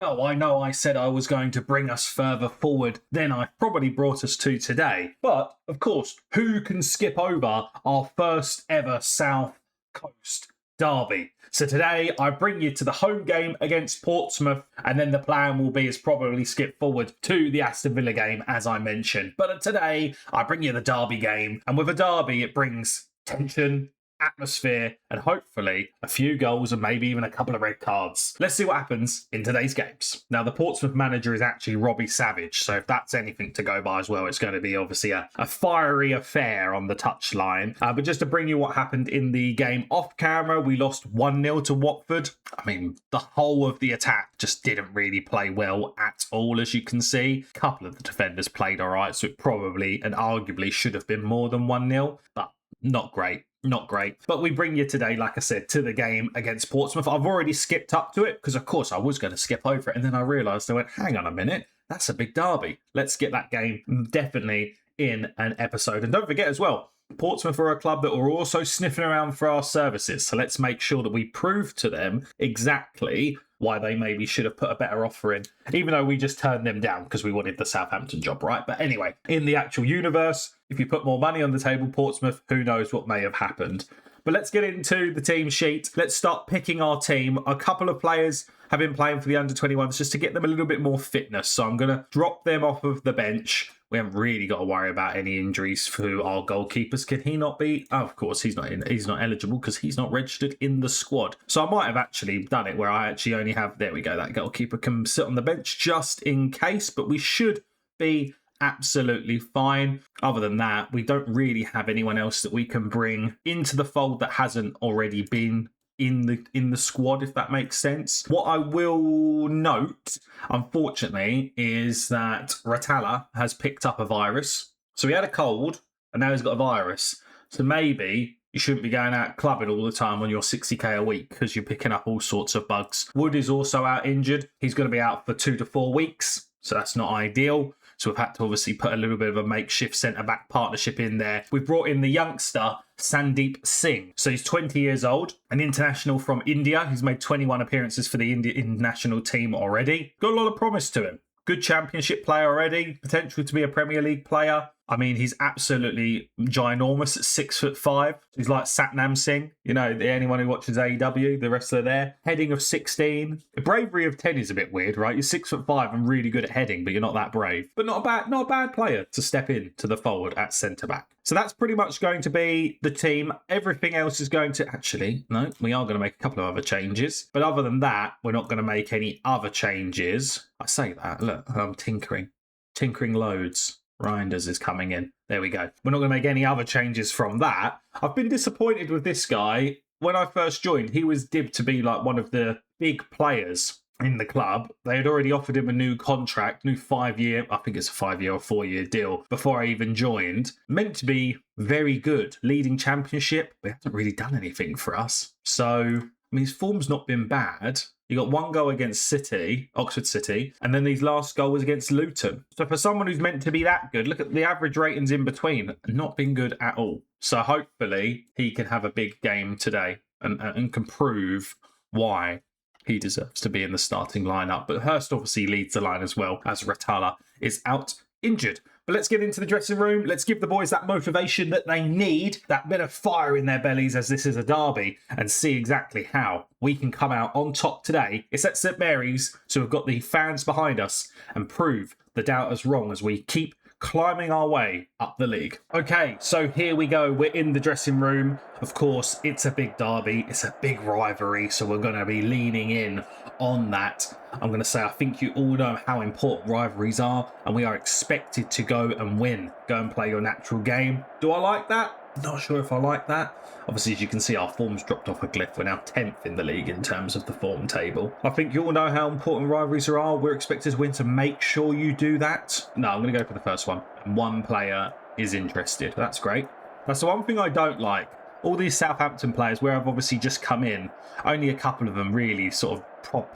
Oh, I know I said I was going to bring us further forward than I probably brought us to today. But, of course, who can skip over our first ever South Coast derby? So today I bring you to the home game against Portsmouth, and then the plan will be is probably skip forward to the Aston Villa game, as I mentioned. But today I bring you the derby game, and with a derby it brings tension, atmosphere, and hopefully a few goals and maybe even a couple of red cards. Let's see what happens in today's games. Now, the Portsmouth manager is actually Robbie Savage, so if that's anything to go by as well, it's going to be obviously a fiery affair on the touchline. But just to bring you what happened in the game off camera, we lost 1-0 to Watford. I mean, the whole of the attack just didn't really play well at all, as you can see. A couple of the defenders played all right, so it probably and arguably should have been more than 1-0, but not great. Not great. But we bring you today, like I said, to the game against Portsmouth. I've already skipped up to it because, of course, I was going to skip over it. And then I realised, I went, hang on a minute, that's a big derby. Let's get that game definitely in an episode. And don't forget as well, Portsmouth are a club that were also sniffing around for our services. So let's make sure that we prove to them exactly why they maybe should have put a better offer in, even though we just turned them down because we wanted the Southampton job, right? But anyway, in the actual universe, if you put more money on the table, Portsmouth, who knows what may have happened. But let's get into the team sheet. Let's start picking our team. A couple of players have been playing for the under-21s just to get them a little bit more fitness. So I'm going to drop them off of the bench. We haven't really got to worry about any injuries for our goalkeepers. Can he not be? Oh, of course, he's not eligible because he's not registered in the squad. So I might have actually done it where I actually only have, there we go, that goalkeeper can sit on the bench just in case, but we should be absolutely fine. Other than that, we don't really have anyone else that we can bring into the fold that hasn't already been in the squad, if that makes sense. What I will note, unfortunately, is that Ratala has picked up a virus. So he had a cold and now he's got a virus. So maybe you shouldn't be going out clubbing all the time on your 60k a week because you're picking up all sorts of bugs. Wood is also out injured. He's going to be out for 2 to 4 weeks. So that's not ideal. So we've had to obviously put a little bit of a makeshift centre-back partnership in there. We've brought in the youngster, Sandeep Singh. So he's 20 years old, an international from India. He's made 21 appearances for the Indian national team already. Got a lot of promise to him. Good championship player already. Potential to be a Premier League player. I mean, he's absolutely ginormous at 6'5". He's like Satnam Singh, you know, anyone who watches AEW, the wrestler there. Heading of 16. The bravery of 10 is a bit weird, right? You're 6'5" and really good at heading, but you're not that brave. But not a bad player to step in to the forward at centre back. So that's pretty much going to be the team. Everything else is going to actually, no, we are going to make a couple of other changes. But other than that, we're not going to make any other changes. I say that, look, I'm tinkering loads. Reinders is coming in. There we go. We're not going to make any other changes from that. I've been disappointed with this guy. When I first joined, he was dibbed to be like one of the big players in the club. They had already offered him a new contract, new 5-year, I think it's a 5-year or 4-year deal before I even joined. Meant to be very good, leading championship, but he hasn't really done anything for us. So, I mean, his form's not been bad. He got 1 goal against City, Oxford City, and then his last goal was against Luton. So for someone who's meant to be that good, look at the average ratings in between, not been good at all. So hopefully he can have a big game today and can prove why he deserves to be in the starting lineup. But Hurst obviously leads the line as well, as Ratala is out injured. But let's get into the dressing room. Let's give the boys that motivation that they need, that bit of fire in their bellies as this is a derby, and see exactly how we can come out on top today. It's at St Mary's, so we've got the fans behind us and prove the doubters wrong as we keep climbing our way up the league. Okay, so here we go. We're in the dressing room. Of course, it's a big derby. It's a big rivalry, so we're going to be leaning in on that. I'm going to say I think you all know how important rivalries are, and we are expected to go and win. Go and play your natural game. Do I like that? Not sure if I like that. Obviously, as you can see, our form's dropped off a cliff. We're now 10th in the league in terms of the form table. I think you all know how important rivalries are. We're expected to win, to make sure you do that. No, I'm going to go for the first one. One player is interested. That's great. That's the one thing I don't like. All these Southampton players, where I've obviously just come in, only a couple of them really sort of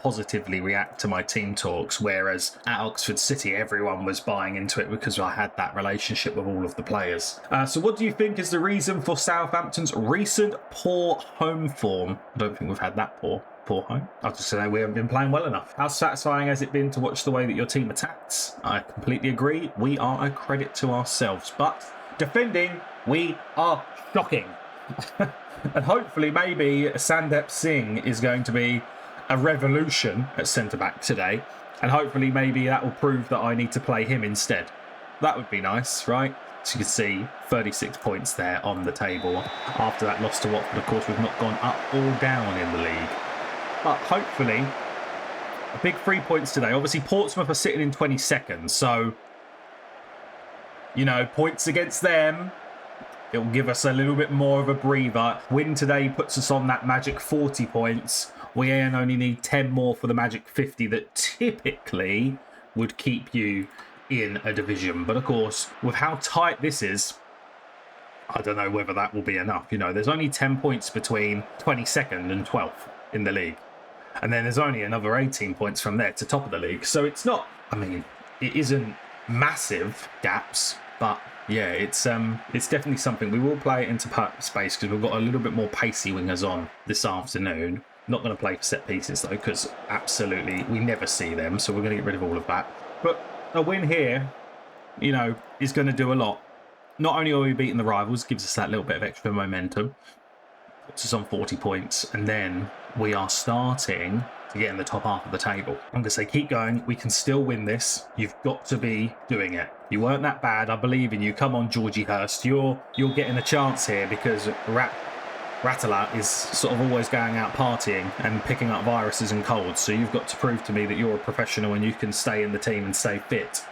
positively react to my team talks, whereas at Oxford City, everyone was buying into it because I had that relationship with all of the players. So what do you think is the reason for Southampton's recent poor home form? I don't think we've had that poor. Poor home. I was just saying we haven't been playing well enough. How satisfying has it been to watch the way that your team attacks? I completely agree. We are a credit to ourselves. But defending, we are shocking. And hopefully maybe Sandeep Singh is going to be a revolution at centre-back today. And hopefully maybe that will prove that I need to play him instead. That would be nice, right? So you can see 36 points there on the table. After that loss to Watford, of course, we've not gone up or down in the league. But hopefully, a big 3 points today. Obviously, Portsmouth are sitting in 22nd. So, you know, points against them, it will give us a little bit more of a breather. Win today puts us on that magic 40 points. We only need 10 more for the magic 50 that typically would keep you in a division. But of course, with how tight this is, I don't know whether that will be enough. You know, there's only 10 points between 22nd and 12th in the league. And then there's only another 18 points from there to top of the league. So it's not, I mean, it isn't massive gaps, but yeah, it's definitely something. We will play it into space because we've got a little bit more pacey wingers on this afternoon. Not going to play for set pieces though, because absolutely we never see them. So we're going to get rid of all of that. But a win here, you know, is going to do a lot. Not only are we beating the rivals, gives us that little bit of extra momentum, puts us on 40 points, and then we are starting to get in the top half of the table. I'm going to say keep going. We can still win this. You've got to be doing it. You weren't that bad. I believe in you. Come on, Georgie Hurst. You're getting a chance here because Rattler is sort of always going out partying and picking up viruses and colds. So you've got to prove to me that you're a professional and you can stay in the team and stay fit.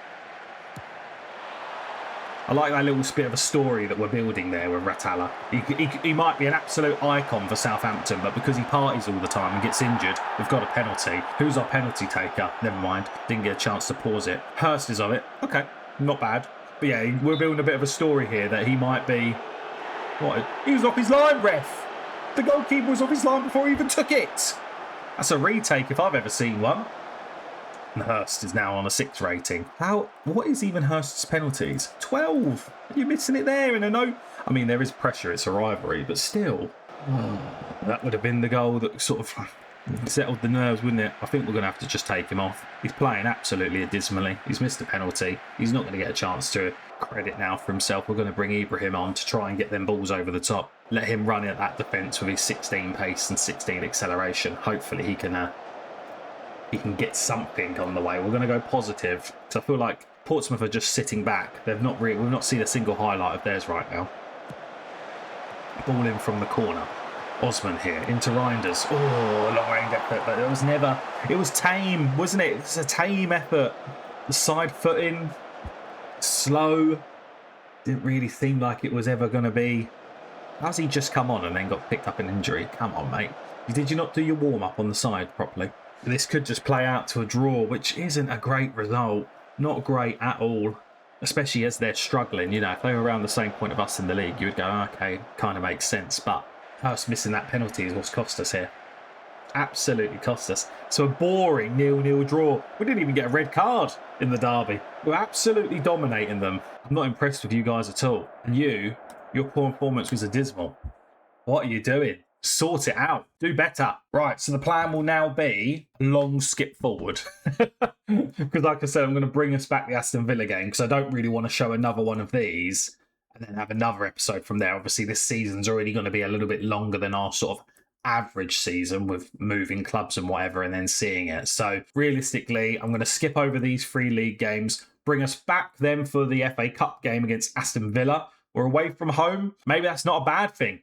I like that little bit of a story that we're building there with Rattler. He might be an absolute icon for Southampton, but because he parties all the time and gets injured, we've got a penalty. Who's our penalty taker? Never mind. Didn't get a chance to pause it. Hurst is of it. Okay, not bad. But yeah, we're building a bit of a story here that he might be... What? He was off his line, ref! The goalkeeper was off his line before he even took it! That's a retake if I've ever seen one. And Hurst is now on a 6 rating. What is even Hurst's penalties? 12! You're missing it there in a no... I mean, there is pressure, it's a rivalry, but still. That would have been the goal that sort of settled the nerves, wouldn't it? I think we're going to have to just take him off. He's playing absolutely dismally. He's missed a penalty. He's not going to get a chance to credit now for himself. We're going to bring Ibrahim on to try and get them balls over the top. Let him run at that defence with his 16 pace and 16 acceleration. Hopefully he can get something on the way. We're going to go positive. So I feel like Portsmouth are just sitting back. We've not seen a single highlight of theirs right now. Ball in from the corner. Osman here into Reinders. Oh, a long range effort, but it was tame, wasn't it? It's a tame effort. The side footing, slow. Didn't really seem like it was ever going to be. How's he just come on and then got picked up an injury? Come on, mate. Did you not do your warm-up on the side properly? This could just play out to a draw, which isn't a great result. Not great at all, especially as they're struggling. You know, if they were around the same point of us in the league, you would go, okay, kind of makes sense. But Hurst missing that penalty is what's cost us here. Absolutely cost us. So a boring 0-0 draw. We didn't even get a red card in the derby. We're absolutely dominating them. I'm not impressed with you guys at all. And your performance was abysmal. What are you doing? Sort it out. Do better. Right, so the plan will now be long skip forward. Because like I said, I'm going to bring us back the Aston Villa game because I don't really want to show another one of these and then have another episode from there. Obviously, this season's already going to be a little bit longer than our sort of average season with moving clubs and whatever and then seeing it. So realistically, I'm going to skip over these 3 league games, bring us back then for the FA Cup game against Aston Villa. We're away from home. Maybe that's not a bad thing.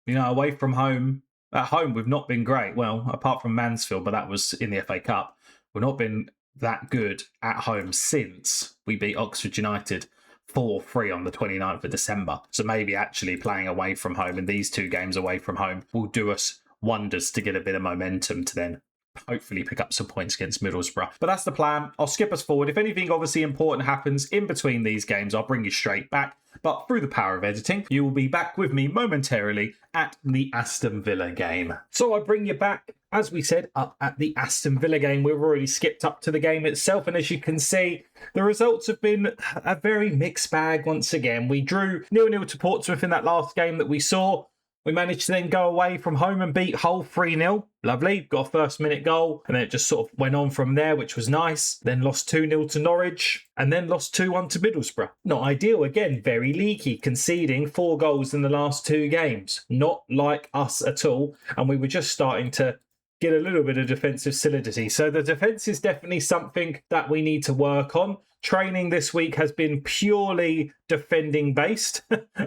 You know, away from home, at home, we've not been great. Well, apart from Mansfield, but that was in the FA Cup. We've not been that good at home since we beat Oxford United 4-3 on the 29th of December. So maybe actually playing away from home in these 2 games away from home will do us wonders to get a bit of momentum to then hopefully pick up some points against Middlesbrough. But that's the plan. I'll skip us forward. If anything obviously important happens in between these games, I'll bring you straight back. But through the power of editing, you will be back with me momentarily at the Aston Villa game. So I bring you back, as we said, up at the Aston Villa game. We've already skipped up to the game itself. And as you can see, the results have been a very mixed bag once again. We drew 0-0 to Portsmouth in that last game that we saw. We managed to then go away from home and beat Hull 3-0. Lovely. Got a first minute goal. And then it just sort of went on from there, which was nice. Then lost 2-0 to Norwich. And then lost 2-1 to Middlesbrough. Not ideal. Again, very leaky. Conceding 4 goals in the last 2 games. Not like us at all. And we were just starting to get a little bit of defensive solidity. So the defence is definitely something that we need to work on. Training this week has been purely defending based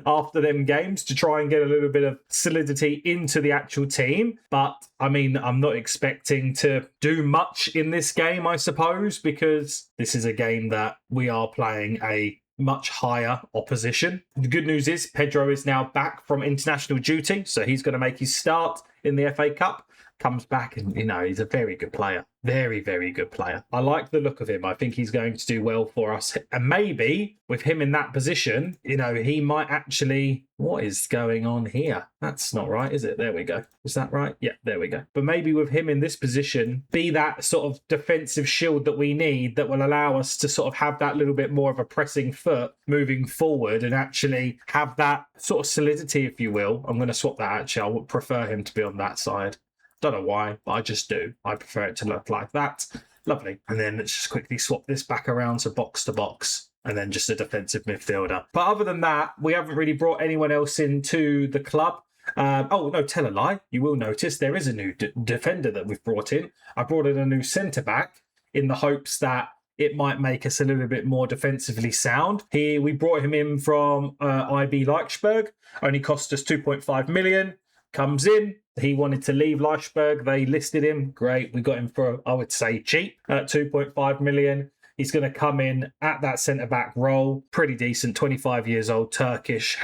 after them games to try and get a little bit of solidity into the actual team. But I mean, I'm not expecting to do much in this game, I suppose, because this is a game that we are playing a much higher opposition. The good news is Pedro is now back from international duty, so he's going to make his start in the FA Cup. Comes back and, you know, he's a very good player. Very, very good player. I like the look of him. I think he's going to do well for us. And maybe with him in that position, you know, he might actually... What is going on here? That's not right, is it? There we go. Is that right? Yeah, there we go. But maybe with him in this position, be that sort of defensive shield that we need that will allow us to sort of have that little bit more of a pressing foot moving forward and actually have that sort of solidity, if you will. I'm going to swap that actually. I would prefer him to be on that side. Don't know why, but I just do. I prefer it to look like that. Lovely. And then let's just quickly swap this back around to box, and then just a defensive midfielder. But other than that, we haven't really brought anyone else into the club. Oh, no, tell a lie. You will notice there is a new defender that we've brought in. I brought in a new centre-back in the hopes that it might make us a little bit more defensively sound. We brought him in from IB Leipzig. Only cost us 2.5 million. Comes in. He wanted to leave Leipzig. They listed him. Great. We got him for, I would say, cheap at 2.5 million. He's going to come in at that centre-back role. Pretty decent. 25 years old, Turkish.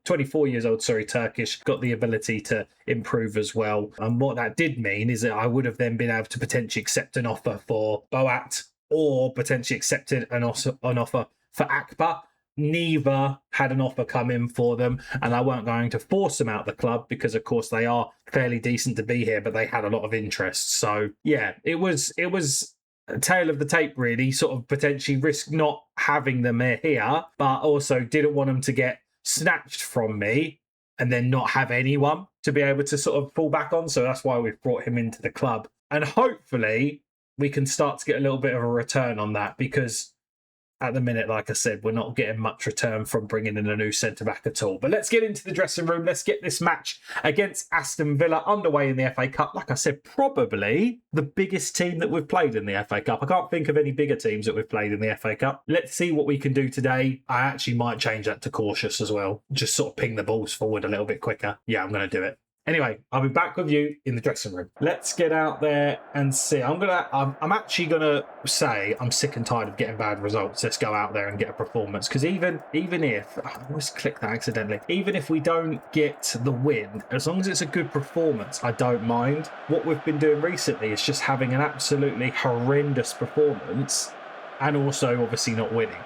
24 years old, Turkish. Got the ability to improve as well. And what that did mean is that I would have then been able to potentially accept an offer for Boat or potentially accepted an offer for Akbar. Neither had an offer come in for them, and I weren't going to force them out the club because, of course, they are fairly decent to be here, but they had a lot of interest. So, yeah, it was a tale of the tape, really. Sort of potentially risk not having them here, but also didn't want them to get snatched from me and then not have anyone to be able to sort of fall back on. So that's why we've brought him into the club, and hopefully we can start to get a little bit of a return on that because at the minute, like I said, we're not getting much return from bringing in a new centre-back at all. But let's get into the dressing room. Let's get this match against Aston Villa underway in the FA Cup. Like I said, probably the biggest team that we've played in the FA Cup. I can't think of any bigger teams that we've played in the FA Cup. Let's see what we can do today. I actually might change that to cautious as well. Just sort of ping the balls forward a little bit quicker. Yeah, I'm going to do it. Anyway, I'll be back with you in the dressing room. Let's get out there and see. I'm actually gonna say I'm sick and tired of getting bad results. Let's go out there and get a performance. Because even if I always click that accidentally, even if we don't get the win, as long as it's a good performance, I don't mind. What we've been doing recently is just having an absolutely horrendous performance, and also obviously not winning,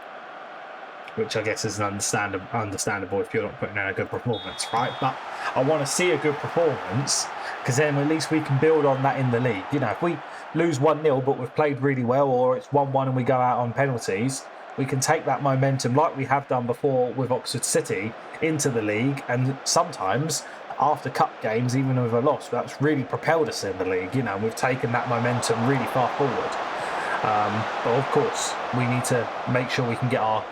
which I guess is understandable if you're not putting in a good performance, right? But I want to see a good performance because then at least we can build on that in the league. You know, if we lose 1-0 but we've played really well, or it's 1-1 and we go out on penalties, we can take that momentum like we have done before with Oxford City into the league, and sometimes after cup games, even with a loss, that's really propelled us in the league. You know, we've taken that momentum really far forward. But of course, we need to make sure we can get our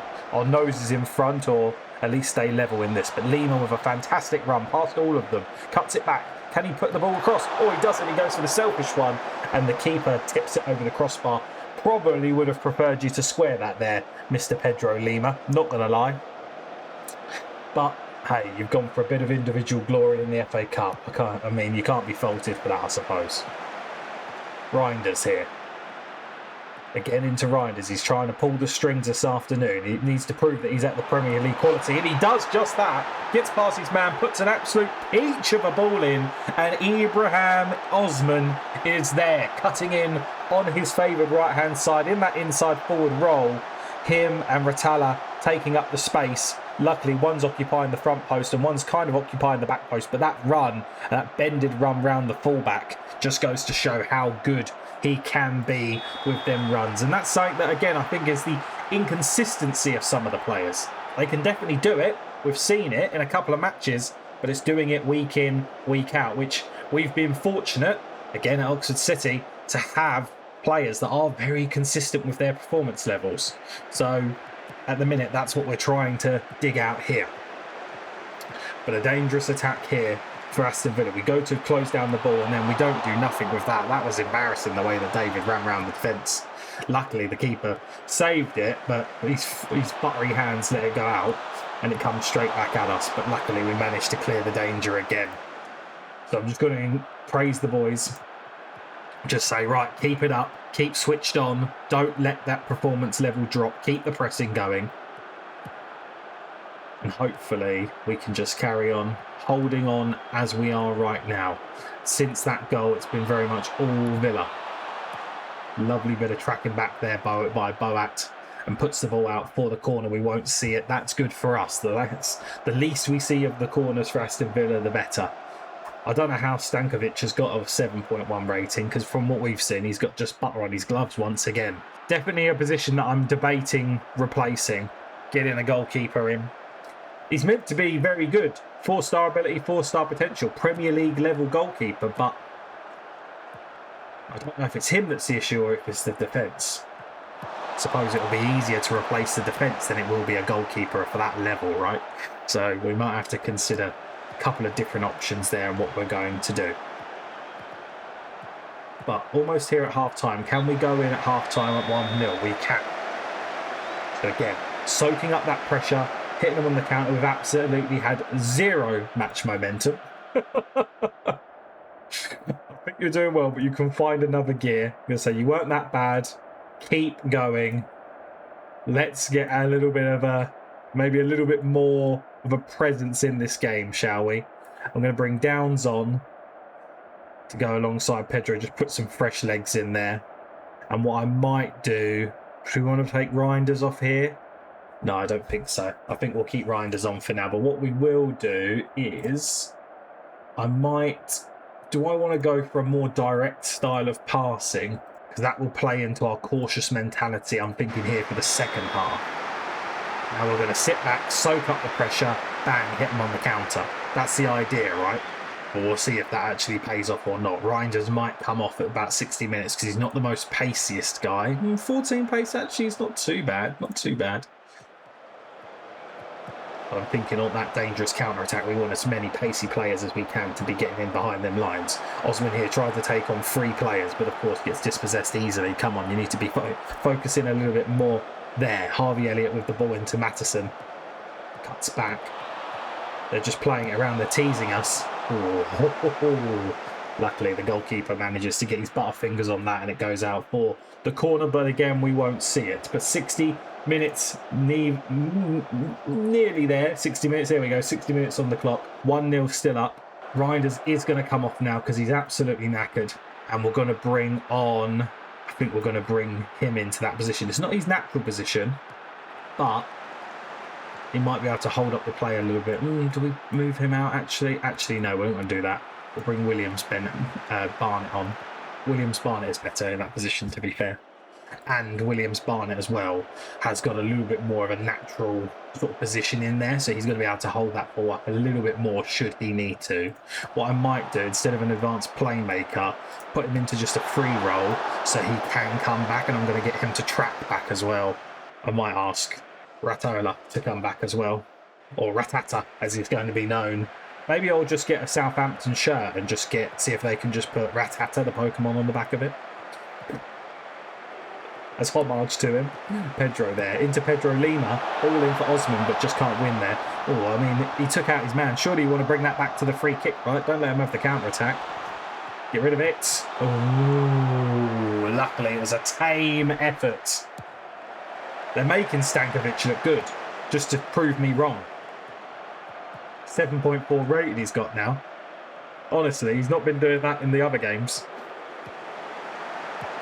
noses in front, or at least stay level in this. But Lima with a fantastic run past all of them, cuts it back. Can he put the ball across? Oh, he doesn't. He goes for the selfish one, and the keeper tips it over the crossbar. Probably would have preferred you to square that there, Mr. Pedro Lima. Not going to lie. But hey, you've gone for a bit of individual glory in the FA Cup. I mean, you can't be faulted for that, I suppose. Reinders here. Again into Reinders. He's trying to pull the strings this afternoon. He needs to prove that he's at the Premier League quality, and he does just that. Gets past his man, puts an absolute peach of a ball in, and Ibrahim Osman is there, cutting in on his favoured right-hand side in that inside forward role. Him and Ratala taking up the space. Luckily, one's occupying the front post and one's kind of occupying the back post, but that run, that bended run round the fullback, just goes to show how good he can be with them runs. And that's something that, again, I think is the inconsistency of some of the players. They can definitely do it. We've seen it in a couple of matches, but it's doing it week in, week out, which we've been fortunate, again at Oxford City, to have players that are very consistent with their performance levels. So at the minute, that's what we're trying to dig out here. But a dangerous attack here for Aston Villa. We go to close down the ball and then we don't do nothing with that. That was embarrassing, the way that David ran around the defence. Luckily, the keeper saved it, but his buttery hands let it go out and it comes straight back at us. But luckily, we managed to clear the danger again. So I'm just going to praise the boys. Just say, right, keep it up. Keep switched on. Don't let that performance level drop. Keep the pressing going. And hopefully we can just carry on holding on as we are right now. Since that goal, it's been very much all Villa. Lovely bit of tracking back there by Boat, and puts the ball out for the corner. We won't see it. That's good for us. That's the least we see of the corners for Aston Villa, the better. I don't know how Stankovic has got a 7.1 rating, because from what we've seen, he's got just butter on his gloves once again. Definitely a position that I'm debating replacing, getting a goalkeeper in. He's meant to be very good. 4-star ability, 4-star potential. Premier League level goalkeeper, but I don't know if it's him that's the issue or if it's the defence. I suppose it'll be easier to replace the defence than it will be a goalkeeper for that level, right? So we might have to consider a couple of different options there and what we're going to do. But almost here at half-time. Can we go in at half-time at 1-0? We can. So again, soaking up that pressure, hitting them on the counter. We've absolutely had zero match momentum. I think you're doing well, but you can find another gear. I'm going to say you weren't that bad. Keep going. Let's get a little bit of maybe a little bit more of a presence in this game, shall we? I'm going to bring Downs on to go alongside Pedro. Just put some fresh legs in there. And what I might do, do we want to take Reinders off here? No, I don't think so. I think we'll keep Reinders on for now. But what we will do is I might... Do I want to go for a more direct style of passing? Because that will play into our cautious mentality, I'm thinking, here for the second half. Now we're going to sit back, soak up the pressure, bang, hit them on the counter. That's the idea, right? But we'll see if that actually pays off or not. Reinders might come off at about 60 minutes because he's not the most paciest guy. 14 pace actually is not too bad. Not too bad. But I'm thinking on that dangerous counter-attack, we want as many pacey players as we can to be getting in behind them lines. Osman here tried to take on 3 players, but of course gets dispossessed easily. Come on, you need to be focusing a little bit more there. Harvey Elliott with the ball into Matteson. Cuts back. They're just playing it around. They're teasing us. Ooh. Luckily, the goalkeeper manages to get his butterfingers on that, and it goes out for the corner. But again, we won't see it. But 60 minutes, nearly there. 60 minutes, there we go. 60 minutes on the clock. 1-0 still up. Reinders is going to come off now because he's absolutely knackered. And we're going to bring on... I think we're going to bring him into that position. It's not his natural position, but he might be able to hold up the play a little bit. Do we move him out, actually? Actually, no, we're not going to do that. We'll bring Barnett on. Williams-Barnett is better in that position, to be fair. And Williams-Barnett as well has got a little bit more of a natural sort of position in there, so he's going to be able to hold that ball up a little bit more should he need to. What I might do, instead of an advanced playmaker, put him into just a free roll so he can come back, and I'm going to get him to track back as well. I might ask Ratola to come back as well, or Ratata as he's going to be known. Maybe I'll just get a Southampton shirt and just see if they can just put Ratata, the Pokemon, on the back of it. As homage to him. Pedro there. Into Pedro Lima. All in for Osman, but just can't win there. Oh, I mean, he took out his man. Surely you want to bring that back to the free kick, right? Don't let him have the counter-attack. Get rid of it. Oh, luckily it was a tame effort. They're making Stankovic look good, just to prove me wrong. 7.4 rating he's got now. Honestly, he's not been doing that in the other games.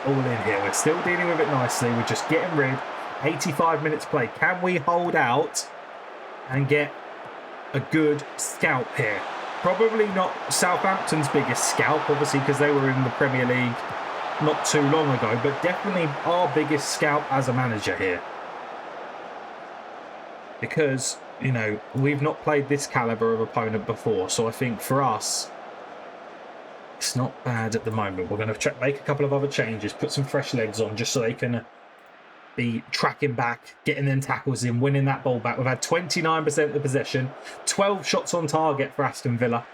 All in here. We're still dealing with it nicely. We're just getting rid. 85 minutes play. Can we hold out and get a good scalp here? Probably not Southampton's biggest scalp, obviously, because they were in the Premier League not too long ago, but definitely our biggest scalp as a manager here. Because you know, we've not played this caliber of opponent before. So I think for us, it's not bad at the moment. We're going to make a couple of other changes, put some fresh legs on just so they can be tracking back, getting them tackles in, winning that ball back. We've had 29% of the possession, 12 shots on target for Aston Villa,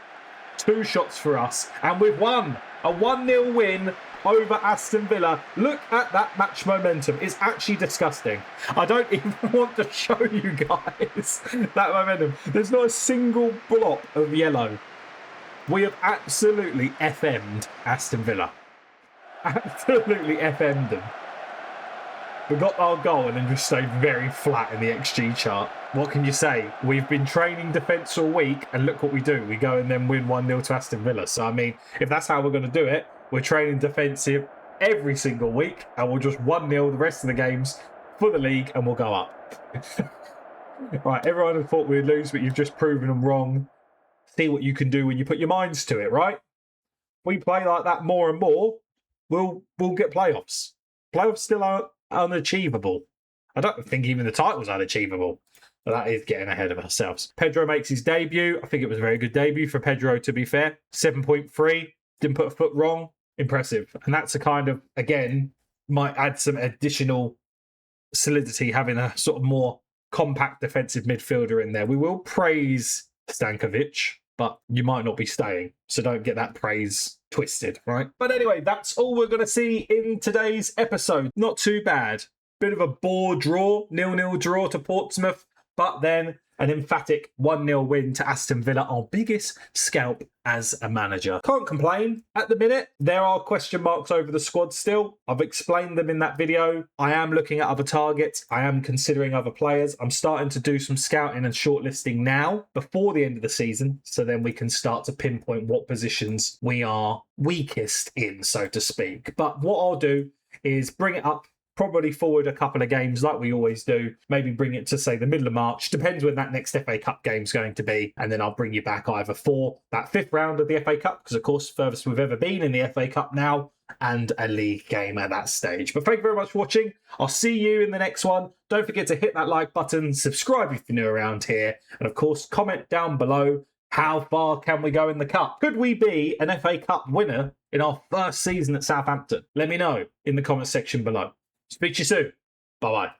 2 shots for us, and we've won. A 1-0 win over Aston Villa. Look at that match momentum. It's actually disgusting. I don't even want to show you guys that momentum. There's not a single block of yellow. We have absolutely FM'd Aston Villa. Absolutely FM'd them. We got our goal and then just stayed very flat in the XG chart. What can you say? We've been training defence all week, and look what we do. We go and then win 1-0 to Aston Villa. So, I mean, if that's how we're going to do it, we're training defensive every single week, and we'll just 1-0 the rest of the games for the league, and we'll go up. Right, everyone had thought we'd lose, but you've just proven them wrong. See what you can do when you put your minds to it, right? If we play like that more and more, we'll get playoffs. Playoffs still aren't unachievable. I don't think even the title's unachievable. But that is getting ahead of ourselves. Pedro makes his debut. I think it was a very good debut for Pedro, to be fair. 7.3. Didn't put a foot wrong. Impressive. And that's a kind of, again, might add some additional solidity, having a sort of more compact defensive midfielder in there. We will praise Stankovic, but you might not be staying. So don't get that praise twisted, right? But anyway, that's all we're going to see in today's episode. Not too bad. Bit of a bore draw, 0-0 draw to Portsmouth, but then an emphatic 1-0 win to Aston Villa, our biggest scalp as a manager. Can't complain at the minute. There are question marks over the squad still. I've explained them in that video. I am looking at other targets. I am considering other players. I'm starting to do some scouting and shortlisting now before the end of the season, so then we can start to pinpoint what positions we are weakest in, so to speak. But what I'll do is bring it up, probably forward a couple of games like we always do. Maybe bring it to, say, the middle of March. Depends when that next FA Cup game's going to be. And then I'll bring you back either for that 5th round of the FA Cup, because, of course, furthest we've ever been in the FA Cup now, and a league game at that stage. But thank you very much for watching. I'll see you in the next one. Don't forget to hit that like button, subscribe if you're new around here, and, of course, comment down below, how far can we go in the Cup? Could we be an FA Cup winner in our first season at Southampton? Let me know in the comment section below. Speak to you soon. Bye-bye.